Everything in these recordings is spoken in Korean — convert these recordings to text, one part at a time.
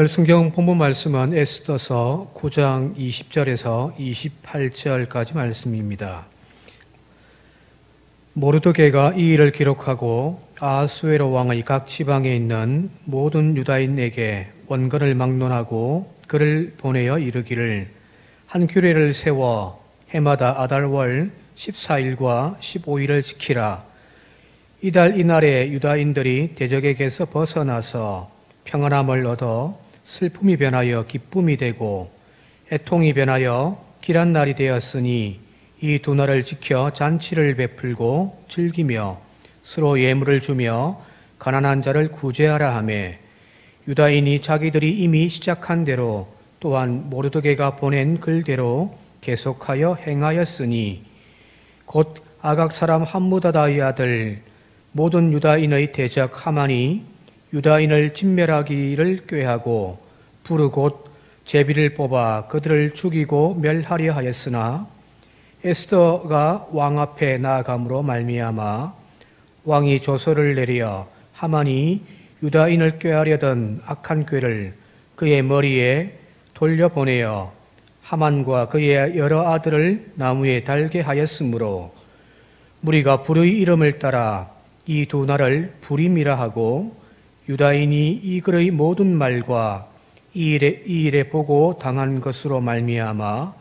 오늘 성경 본문 말씀은 에스더서 9장 20절에서 28절까지 말씀입니다. 모르드게가 이 일을 기록하고 아하수에로 왕의 각 지방에 있는 모든 유다인에게 원건을 막론하고 그를 보내어 이르기를 한 규례를 세워 해마다 아달월 14일과 15일을 지키라. 이달 이날에 유다인들이 대적에게서 벗어나서 평안함을 얻어 슬픔이 변하여 기쁨이 되고 애통이 변하여 길한 날이 되었으니 이 두 날을 지켜 잔치를 베풀고 즐기며 서로 예물을 주며 가난한 자를 구제하라 하매 유다인이 자기들이 이미 시작한 대로 또한 모르드게가 보낸 글대로 계속하여 행하였으니 곧 아각 사람 함무다다의 아들 모든 유다인의 대적 하만이 유다인을 진멸하기를 꾀하고 부르 곧 제비를 뽑아 그들을 죽이고 멸하려 하였으나 에스더가 왕 앞에 나아감으로 말미암아 왕이 조서를 내려 하만이 유다인을 꾀하려던 악한 꾀를 그의 머리에 돌려보내어 하만과 그의 여러 아들을 나무에 달게 하였으므로 무리가 불의 이름을 따라 이 두 날을 불임이라 하고 유다인이 이 글의 모든 말과 이 일에 보고 당한 것으로 말미암아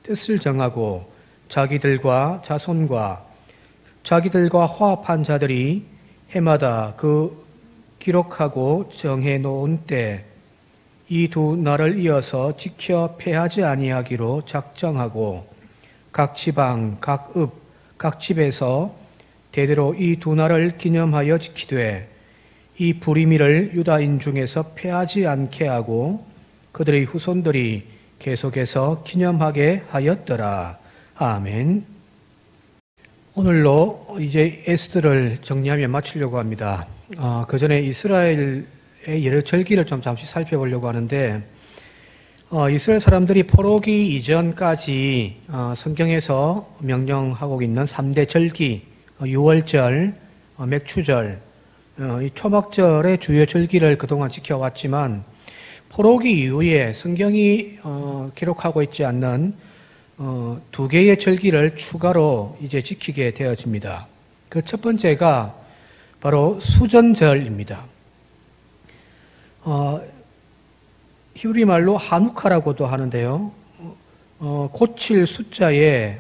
뜻을 정하고 자기들과 자손과 자기들과 화합한 자들이 해마다 그 기록하고 정해 놓은 때 이 두 날을 이어서 지켜 패하지 아니하기로 작정하고 각 지방, 각 읍, 각 집에서 대대로 이 두 날을 기념하여 지키되 이 불임이를 유다인 중에서 패하지 않게 하고 그들의 후손들이 계속해서 기념하게 하였더라. 아멘. 오늘로 이제 에스더를 정리하며 마치려고 합니다. 그 전에 이스라엘의 여러 절기를 좀 잠시 살펴보려고 하는데 이스라엘 사람들이 포로기 이전까지 성경에서 명령하고 있는 3대 절기, 유월절, 맥추절, 이 초막절의 주요 절기를 그동안 지켜왔지만 포로기 이후에 성경이 기록하고 있지 않는 두 개의 절기를 추가로 이제 지키게 되어집니다. 그 첫 번째가 바로 수전절입니다. 히브리 말로 하누카라고도 하는데요. 고칠 숫자에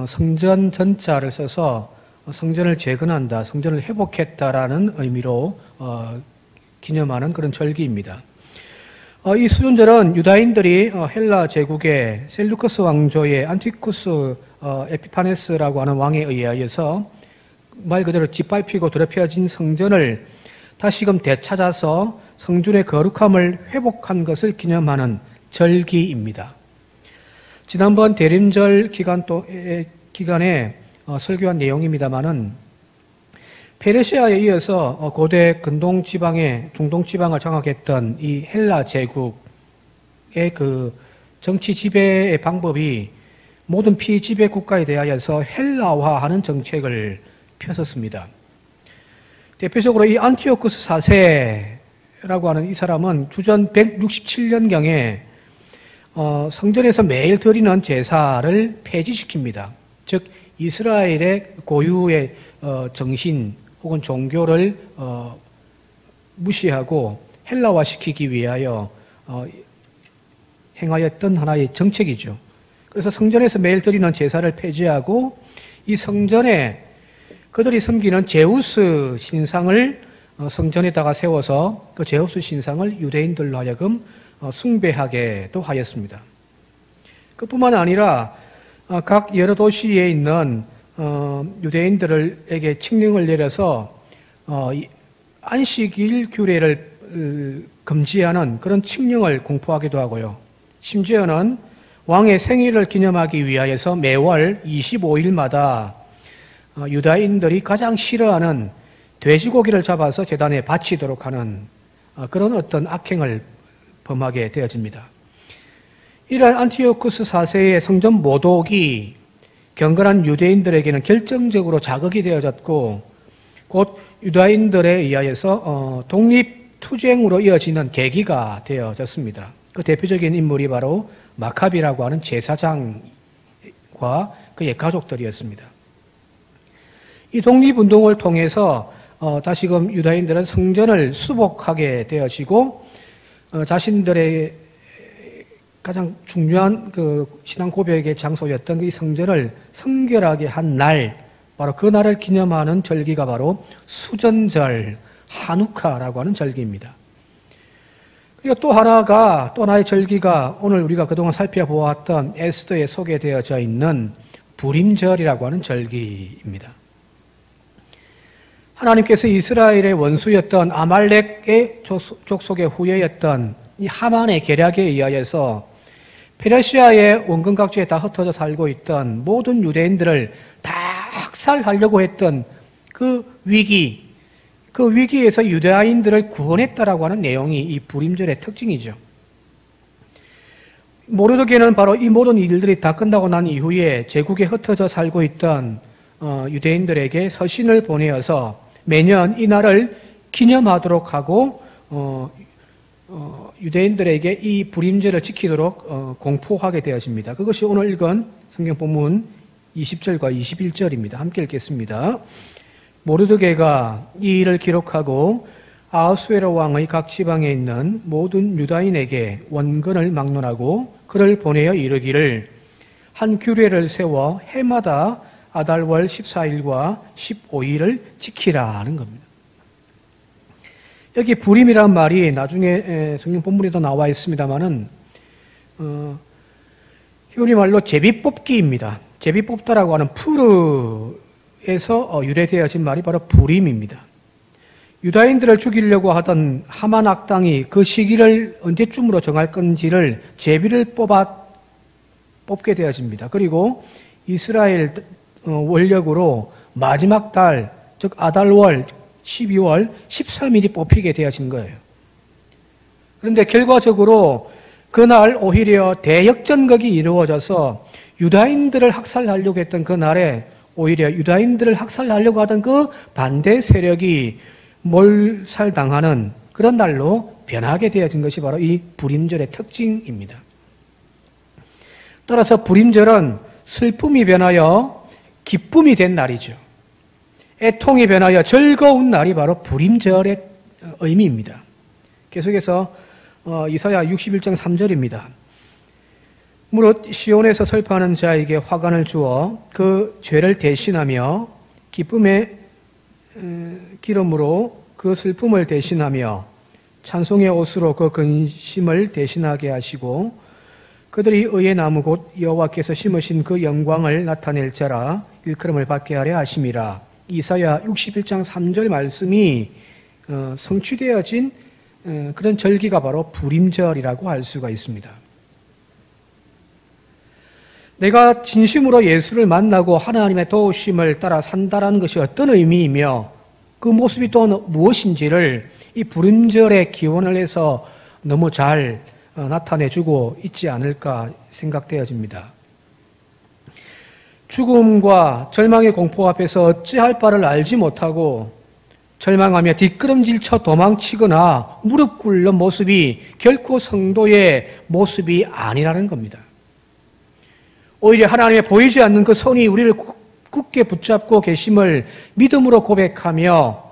성전 전자를 써서 성전을 재건한다, 성전을 회복했다라는 의미로 기념하는 그런 절기입니다. 이 수전절은 유다인들이 헬라 제국의 셀루커스 왕조의 안티쿠스 에피파네스라고 하는 왕에 의하여서 말 그대로 짓밟히고 더럽혀진 성전을 다시금 되찾아서 성전의 거룩함을 회복한 것을 기념하는 절기입니다. 지난번 대림절 기간에 설교한 내용입니다마는 페르시아에 이어서 고대 근동 지방의 중동 지방을 장악했던 이 헬라 제국의 그 정치 지배의 방법이 모든 피지배 국가에 대하여서 헬라화하는 정책을 펴섰습니다. 대표적으로 이 안티오쿠스 4세라고 하는 이 사람은 주전 167년경에 성전에서 매일 드리는 제사를 폐지시킵니다. 즉 이스라엘의 고유의 정신 혹은 종교를 무시하고 헬라화시키기 위하여 행하였던 하나의 정책이죠. 그래서 성전에서 매일 드리는 제사를 폐지하고 이 성전에 그들이 섬기는 제우스 신상을 성전에다가 세워서 그 제우스 신상을 유대인들로 하여금 숭배하게도 하였습니다. 그뿐만 아니라 각 여러 도시에 있는 유대인들에게 칙령을 내려서 안식일 규례를 금지하는 그런 칙령을 공포하기도 하고요. 심지어는 왕의 생일을 기념하기 위하여서 매월 25일마다 유다인들이 가장 싫어하는 돼지고기를 잡아서 제단에 바치도록 하는 그런 어떤 악행을 범하게 되어집니다. 이러한 안티오쿠스 4세의 성전 모독이 경건한 유대인들에게는 결정적으로 자극이 되어졌고 곧 유다인들에 의하여서 독립 투쟁으로 이어지는 계기가 되어졌습니다. 그 대표적인 인물이 바로 마카비라고 하는 제사장과 그의 가족들이었습니다. 이 독립운동을 통해서 다시금 유다인들은 성전을 수복하게 되어지고 자신들의 가장 중요한 그 신앙 고백의 장소였던 이 성전을 성결하게 한 날, 바로 그 날을 기념하는 절기가 바로 수전절, 하누카라고 하는 절기입니다. 그리고 또 하나의 절기가 오늘 우리가 그동안 살펴보았던 에스더에 소개되어져 있는 불임절이라고 하는 절기입니다. 하나님께서 이스라엘의 원수였던 아말렉의 족속의 후예였던 이 하만의 계략에 의하여서 페르시아의 원근 각지에 다 흩어져 살고 있던 모든 유대인들을 다 학살하려고 했던 그 위기에서 유대인들을 구원했다라고 하는 내용이 이 불임절의 특징이죠. 모르드게는 바로 이 모든 일들이 다 끝나고 난 이후에 제국에 흩어져 살고 있던 유대인들에게 서신을 보내어서 매년 이 날을 기념하도록 하고 유대인들에게 이 불임절을 지키도록 공포하게 되어집니다. 그것이 오늘 읽은 성경 본문 20절과 21절입니다. 함께 읽겠습니다. 모르드게가 이 일을 기록하고 아하수에로 왕의 각 지방에 있는 모든 유다인에게 원근을 막론하고 그를 보내어 이르기를 한 규례를 세워 해마다 아달월 14일과 15일을 지키라는 겁니다. 여기 불임이란 말이 나중에 성경 본문에도 나와 있습니다만은 히브리 말로 제비뽑기입니다. 제비뽑다라고 하는 푸르에서 유래되어진 말이 바로 불임입니다. 유다인들을 죽이려고 하던 하만 악당이 그 시기를 언제쯤으로 정할 건지를 제비를 뽑게 되어집니다. 그리고 이스라엘 원력으로 마지막 달, 즉 아달월 12월 13일이 뽑히게 되어진 거예요. 그런데 결과적으로 그날 오히려 대역전극이 이루어져서 유다인들을 학살하려고 했던 그 날에 오히려 유다인들을 학살하려고 하던 그 반대 세력이 몰살당하는 그런 날로 변하게 되어진 것이 바로 이 불임절의 특징입니다. 따라서 불임절은 슬픔이 변하여 기쁨이 된 날이죠. 애통이 변하여 즐거운 날이 바로 불임절의 의미입니다. 계속해서 이사야 61장 3절입니다. 무릇 시온에서 슬퍼하는 자에게 화관을 주어 그 죄를 대신하며 기쁨의 기름으로 그 슬픔을 대신하며 찬송의 옷으로 그 근심을 대신하게 하시고 그들이 의의 나무 곧 여호와께서 심으신 그 영광을 나타낼 자라 일컬음을 받게 하려 하심이라. 이사야 61장 3절 말씀이 성취되어진 그런 절기가 바로 불임절이라고 할 수가 있습니다. 내가 진심으로 예수를 만나고 하나님의 도우심을 따라 산다라는 것이 어떤 의미이며 그 모습이 또 무엇인지를 이 불임절의 기원을 해서 너무 잘 나타내주고 있지 않을까 생각되어집니다. 죽음과 절망의 공포 앞에서 어찌할 바를 알지 못하고 절망하며 뒷걸음질쳐 도망치거나 무릎 꿇는 모습이 결코 성도의 모습이 아니라는 겁니다. 오히려 하나님의 보이지 않는 그 손이 우리를 굳게 붙잡고 계심을 믿음으로 고백하며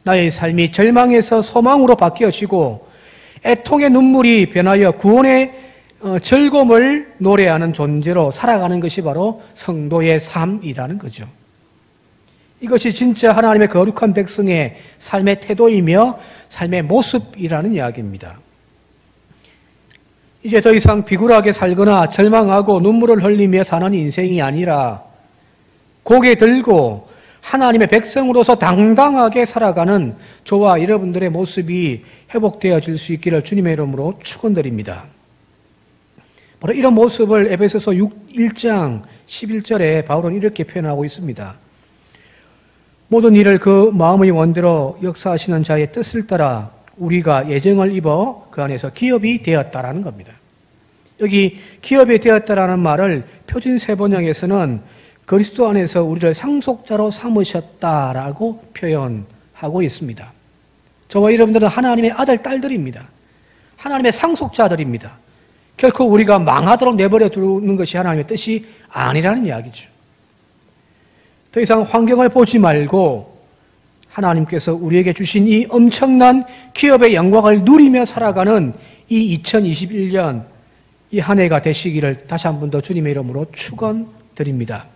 나의 삶이 절망에서 소망으로 바뀌어지고 애통의 눈물이 변하여 구원의 즐거움을 노래하는 존재로 살아가는 것이 바로 성도의 삶이라는 거죠. 이것이 진짜 하나님의 거룩한 백성의 삶의 태도이며 삶의 모습이라는 이야기입니다. 이제 더 이상 비굴하게 살거나 절망하고 눈물을 흘리며 사는 인생이 아니라 고개 들고 하나님의 백성으로서 당당하게 살아가는 저와 여러분들의 모습이 회복되어질 수 있기를 주님의 이름으로 축원드립니다. 바로 이런 모습을 에베소서 1장 11절에 바울은 이렇게 표현하고 있습니다. 모든 일을 그 마음의 원대로 역사하시는 자의 뜻을 따라 우리가 예정을 입어 그 안에서 기업이 되었다라는 겁니다. 여기 기업이 되었다라는 말을 표준 세번역에서는 그리스도 안에서 우리를 상속자로 삼으셨다라고 표현하고 있습니다. 저와 여러분들은 하나님의 아들, 딸들입니다. 하나님의 상속자들입니다. 결코 우리가 망하도록 내버려 두는 것이 하나님의 뜻이 아니라는 이야기죠. 더 이상 환경을 보지 말고 하나님께서 우리에게 주신 이 엄청난 기업의 영광을 누리며 살아가는 이 2021년 이 한 해가 되시기를 다시 한 번 더 주님의 이름으로 축원드립니다.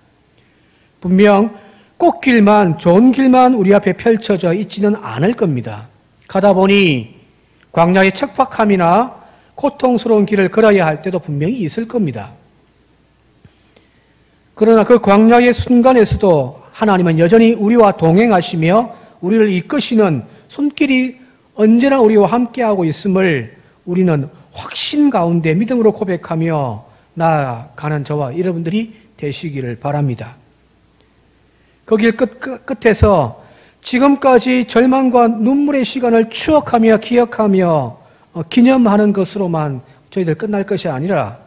분명 꽃길만, 좋은 길만 우리 앞에 펼쳐져 있지는 않을 겁니다. 가다 보니 광야의 척박함이나 고통스러운 길을 걸어야 할 때도 분명히 있을 겁니다. 그러나 그 광야의 순간에서도 하나님은 여전히 우리와 동행하시며 우리를 이끄시는 손길이 언제나 우리와 함께하고 있음을 우리는 확신 가운데 믿음으로 고백하며 나아가는 저와 여러분들이 되시기를 바랍니다. 그 길 끝에서 지금까지 절망과 눈물의 시간을 추억하며 기억하며 기념하는 것으로만 저희들 끝날 것이 아니라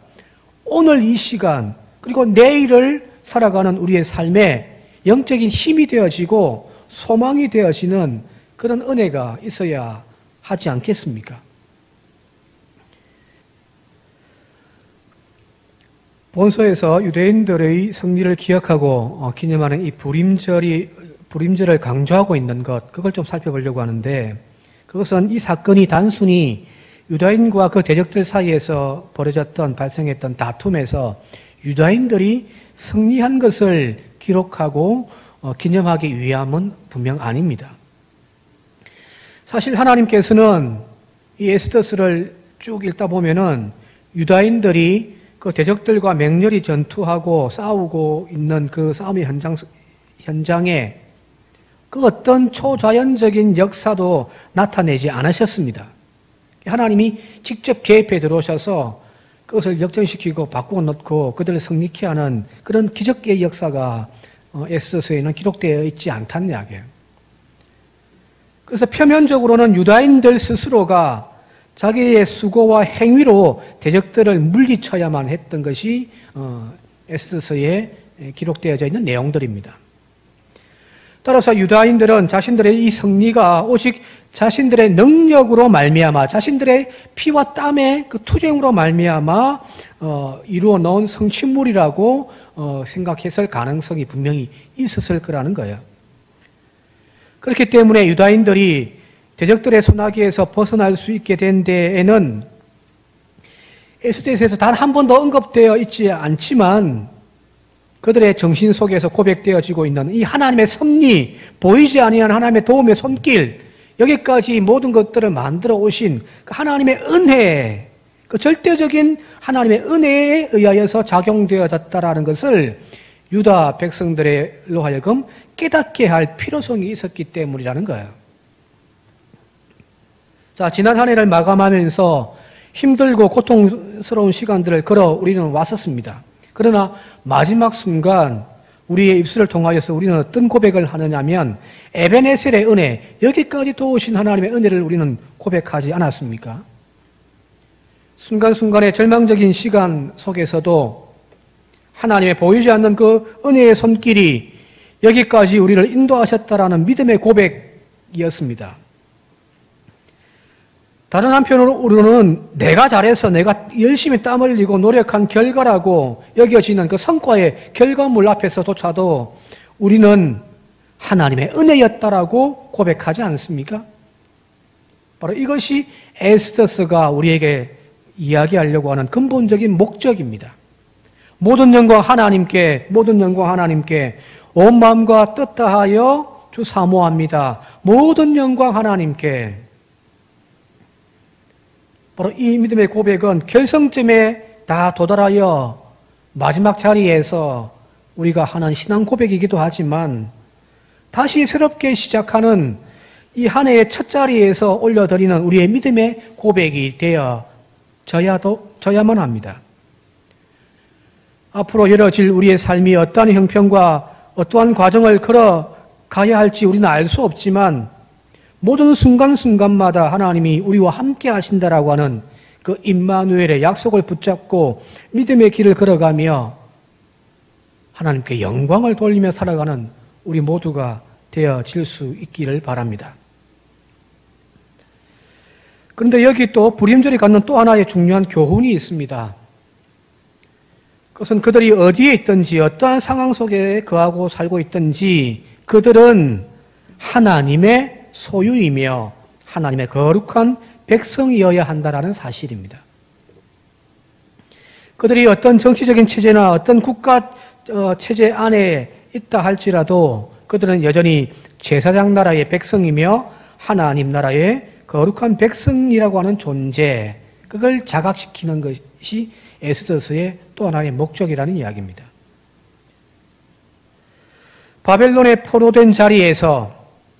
오늘 이 시간 그리고 내일을 살아가는 우리의 삶에 영적인 힘이 되어지고 소망이 되어지는 그런 은혜가 있어야 하지 않겠습니까? 본서에서 유대인들의 승리를 기억하고 기념하는 이 부림절을 강조하고 있는 것, 그걸 좀 살펴보려고 하는데, 그것은 이 사건이 단순히 유다인과 그 대적들 사이에서 발생했던 다툼에서 유다인들이 승리한 것을 기록하고 기념하기 위함은 분명 아닙니다. 사실 하나님께서는 이 에스더스를 쭉 읽다 보면은 유다인들이 그 대적들과 맹렬히 전투하고 싸우고 있는 그 싸움의 현장에 그 어떤 초자연적인 역사도 나타내지 않으셨습니다. 하나님이 직접 개입해 들어오셔서 그것을 역전시키고 바꾸어 놓고 그들을 승리케 하는 그런 기적의 역사가 에스더서에는 기록되어 있지 않다는 이야기예요. 그래서 표면적으로는 유다인들 스스로가 자기의 수고와 행위로 대적들을 물리쳐야만 했던 것이 에스더서에 기록되어져 있는 내용들입니다. 따라서 유다인들은 자신들의 이 승리가 오직 자신들의 능력으로 말미암아 자신들의 피와 땀의 그 투쟁으로 말미암아 이루어 놓은 성취물이라고 생각했을 가능성이 분명히 있었을 거라는 거예요. 그렇기 때문에 유다인들이 대적들의 손아귀에서 벗어날 수 있게 된 데에는 에스더서에서 단 한 번도 언급되어 있지 않지만 그들의 정신 속에서 고백되어지고 있는 이 하나님의 섭리, 보이지 아니한 하나님의 도움의 손길, 여기까지 모든 것들을 만들어 오신 그 하나님의 은혜, 그 절대적인 하나님의 은혜에 의하여서 작용되어졌다라는 것을 유다 백성들로 하여금 깨닫게 할 필요성이 있었기 때문이라는 거예요. 자, 지난 한 해를 마감하면서 힘들고 고통스러운 시간들을 걸어 우리는 왔었습니다. 그러나 마지막 순간 우리의 입술을 통하여서 우리는 어떤 고백을 하느냐면 에베네셀의 은혜, 여기까지 도우신 하나님의 은혜를 우리는 고백하지 않았습니까? 순간순간의 절망적인 시간 속에서도 하나님의 보이지 않는 그 은혜의 손길이 여기까지 우리를 인도하셨다라는 믿음의 고백이었습니다. 다른 한편으로는 내가 잘해서 내가 열심히 땀 흘리고 노력한 결과라고 여겨지는 그 성과의 결과물 앞에서조차도 우리는 하나님의 은혜였다라고 고백하지 않습니까? 바로 이것이 에스더서가 우리에게 이야기하려고 하는 근본적인 목적입니다. 모든 영광 하나님께, 온 마음과 뜻 다하여 주 사모합니다. 모든 영광 하나님께. 바로 이 믿음의 고백은 결성점에 다 도달하여 마지막 자리에서 우리가 하는 신앙 고백이기도 하지만 다시 새롭게 시작하는 이 한 해의 첫 자리에서 올려드리는 우리의 믿음의 고백이 되어져야만 합니다. 앞으로 이뤄질 우리의 삶이 어떠한 형편과 어떠한 과정을 걸어가야 할지 우리는 알 수 없지만 모든 순간순간마다 하나님이 우리와 함께 하신다라고 하는 그 임마누엘의 약속을 붙잡고 믿음의 길을 걸어가며 하나님께 영광을 돌리며 살아가는 우리 모두가 되어질 수 있기를 바랍니다. 그런데 여기 또 불임절이 갖는 또 하나의 중요한 교훈이 있습니다. 그것은 그들이 어디에 있든지 어떠한 상황 속에 거하고 살고 있든지 그들은 하나님의 소유이며 하나님의 거룩한 백성이어야 한다는 사실입니다. 그들이 어떤 정치적인 체제나 어떤 국가 체제 안에 있다 할지라도 그들은 여전히 제사장 나라의 백성이며 하나님 나라의 거룩한 백성이라고 하는 존재, 그걸 자각시키는 것이 에스더서의 또 하나의 목적이라는 이야기입니다. 바벨론에 포로된 자리에서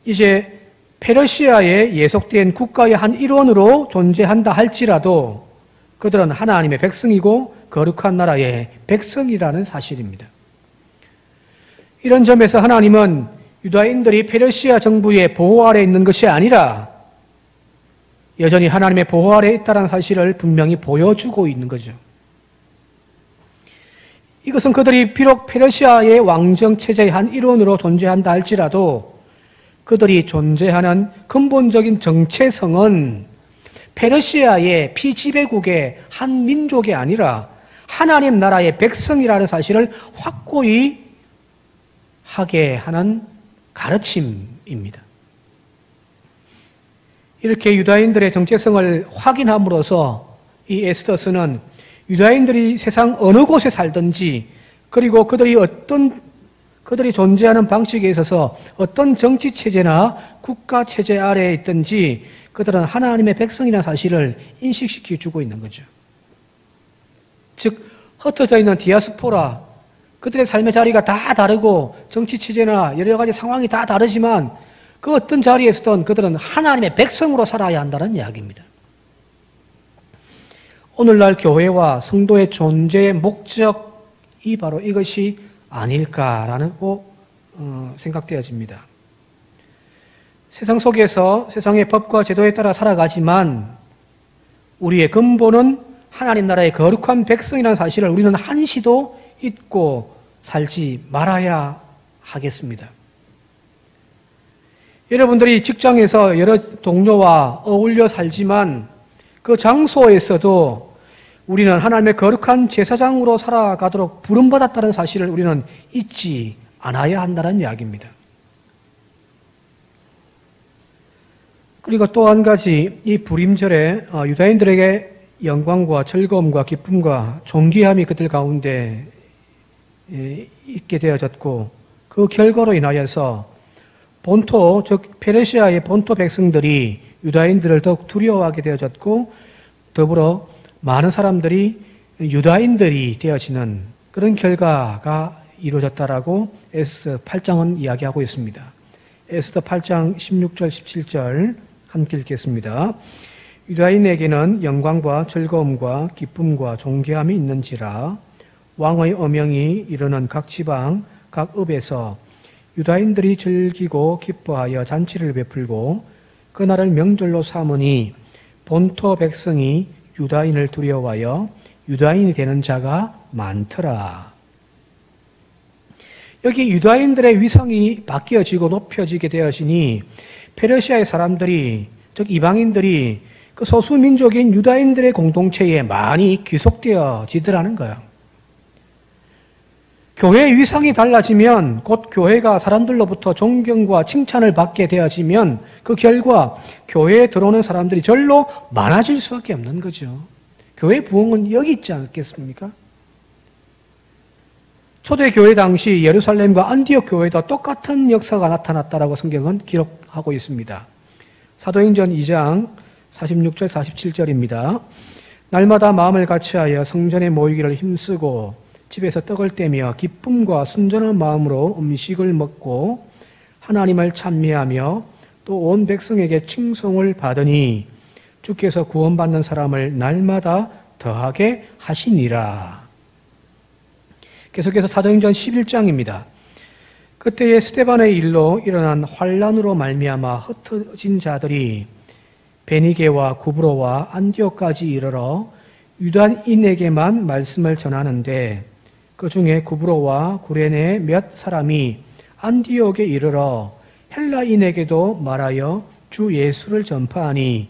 이제 페르시아에 예속된 국가의 한 일원으로 존재한다 할지라도 그들은 하나님의 백성이고 거룩한 나라의 백성이라는 사실입니다. 이런 점에서 하나님은 유다인들이 페르시아 정부의 보호 아래 있는 것이 아니라 여전히 하나님의 보호 아래 있다는 사실을 분명히 보여주고 있는 거죠. 이것은 그들이 비록 페르시아의 왕정 체제의 한 일원으로 존재한다 할지라도 그들이 존재하는 근본적인 정체성은 페르시아의 피지배국의 한 민족이 아니라 하나님 나라의 백성이라는 사실을 확고히 하게 하는 가르침입니다. 이렇게 유다인들의 정체성을 확인함으로써 이 에스더서는 유다인들이 세상 어느 곳에 살든지 그리고 그들이 존재하는 방식에 있어서 어떤 정치 체제나 국가 체제 아래에 있든지 그들은 하나님의 백성이라는 사실을 인식시켜 주고 있는 거죠. 즉 흩어져 있는 디아스포라, 그들의 삶의 자리가 다 다르고 정치 체제나 여러 가지 상황이 다 다르지만 그 어떤 자리에서든 그들은 하나님의 백성으로 살아야 한다는 이야기입니다. 오늘날 교회와 성도의 존재의 목적이 바로 이것이 아닐까라는 생각되어집니다. 세상 속에서 세상의 법과 제도에 따라 살아가지만 우리의 근본은 하나님 나라의 거룩한 백성이라는 사실을 우리는 한시도 잊고 살지 말아야 하겠습니다. 여러분들이 직장에서 여러 동료와 어울려 살지만 그 장소에서도 우리는 하나님의 거룩한 제사장으로 살아가도록 부름받았다는 사실을 우리는 잊지 않아야 한다는 이야기입니다. 그리고 또 한 가지 이 불임절에 유다인들에게 영광과 즐거움과 기쁨과 존귀함이 그들 가운데 있게 되어졌고 그 결과로 인하여서 본토, 즉 페르시아의 본토 백성들이 유다인들을 더욱 두려워하게 되어졌고 더불어 많은 사람들이 유다인들이 되어지는 그런 결과가 이루어졌다라고 에스더 8장은 이야기하고 있습니다. 에스더 8장 16절 17절 함께 읽겠습니다. 유다인에게는 영광과 즐거움과 기쁨과 존귀함이 있는지라 왕의 어명이 이르는 각 지방 각 읍에서 유다인들이 즐기고 기뻐하여 잔치를 베풀고 그날을 명절로 삼으니 본토 백성이 유다인을 두려워하여 유다인이 되는 자가 많더라. 여기 유다인들의 위상이 바뀌어지고 높여지게 되어지니 페르시아의 사람들이, 즉 이방인들이 그 소수민족인 유다인들의 공동체에 많이 귀속되어지더라는 거예요. 교회의 위상이 달라지면 곧 교회가 사람들로부터 존경과 칭찬을 받게 되어지면 그 결과 교회에 들어오는 사람들이 절로 많아질 수밖에 없는 거죠. 교회 부흥은 여기 있지 않겠습니까? 초대교회 당시 예루살렘과 안디옥 교회도 똑같은 역사가 나타났다라고 성경은 기록하고 있습니다. 사도행전 2장 46절 47절입니다. 날마다 마음을 같이하여 성전에 모이기를 힘쓰고 집에서 떡을 떼며 기쁨과 순전한 마음으로 음식을 먹고 하나님을 찬미하며 또 온 백성에게 칭송을 받으니 주께서 구원받는 사람을 날마다 더하게 하시니라. 계속해서 사도행전 11장입니다. 그때에 스데반의 일로 일어난 환란으로 말미암아 흩어진 자들이 베니게와 구브로와 안디옥까지 이르러 유다인에게만 말씀을 전하는데 그 중에 구브로와 구레네 몇 사람이 안디옥에 이르러 헬라인에게도 말하여 주 예수를 전파하니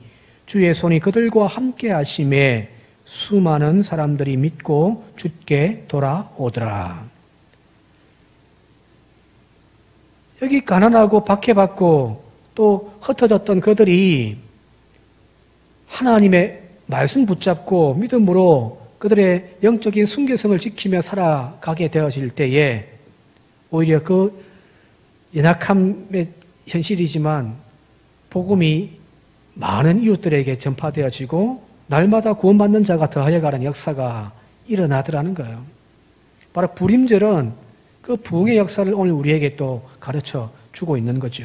주의 손이 그들과 함께 하심에 수많은 사람들이 믿고 주께 돌아오더라. 여기 가난하고 박해받고 또 흩어졌던 그들이 하나님의 말씀 붙잡고 믿음으로 그들의 영적인 순결성을 지키며 살아가게 되어질 때에 오히려 그 연약함의 현실이지만 복음이 많은 이웃들에게 전파되어지고 날마다 구원받는 자가 더하여가는 역사가 일어나더라는 거예요. 바로 불임절은 그 부흥의 역사를 오늘 우리에게 또 가르쳐 주고 있는 거죠.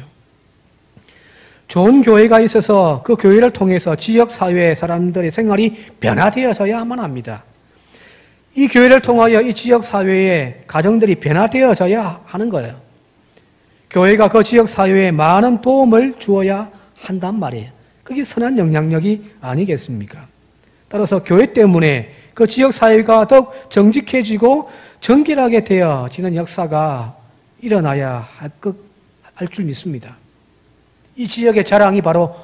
좋은 교회가 있어서 그 교회를 통해서 지역사회의 사람들의 생활이 변화되어져야만 합니다. 이 교회를 통하여 이 지역사회의 가정들이 변화되어져야 하는 거예요. 교회가 그 지역사회에 많은 도움을 주어야 한단 말이에요. 그게 선한 영향력이 아니겠습니까? 따라서 교회 때문에 그 지역사회가 더욱 정직해지고 정결하게 되어지는 역사가 일어나야 할 줄 믿습니다. 이 지역의 자랑이 바로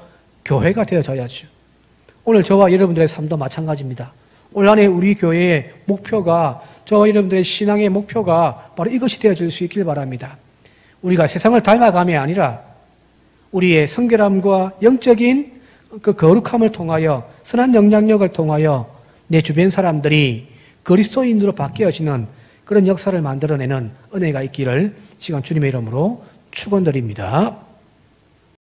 교회가 되어져야죠. 오늘 저와 여러분들의 삶도 마찬가지입니다. 올 한해 우리 교회의 목표가, 저와 여러분들의 신앙의 목표가 바로 이것이 되어질 수 있길 바랍니다. 우리가 세상을 닮아감이 아니라 우리의 성결함과 영적인 그 거룩함을 통하여 선한 영향력을 통하여 내 주변 사람들이 그리스도인으로 바뀌어지는 그런 역사를 만들어내는 은혜가 있기를 시간 주님의 이름으로 축원드립니다.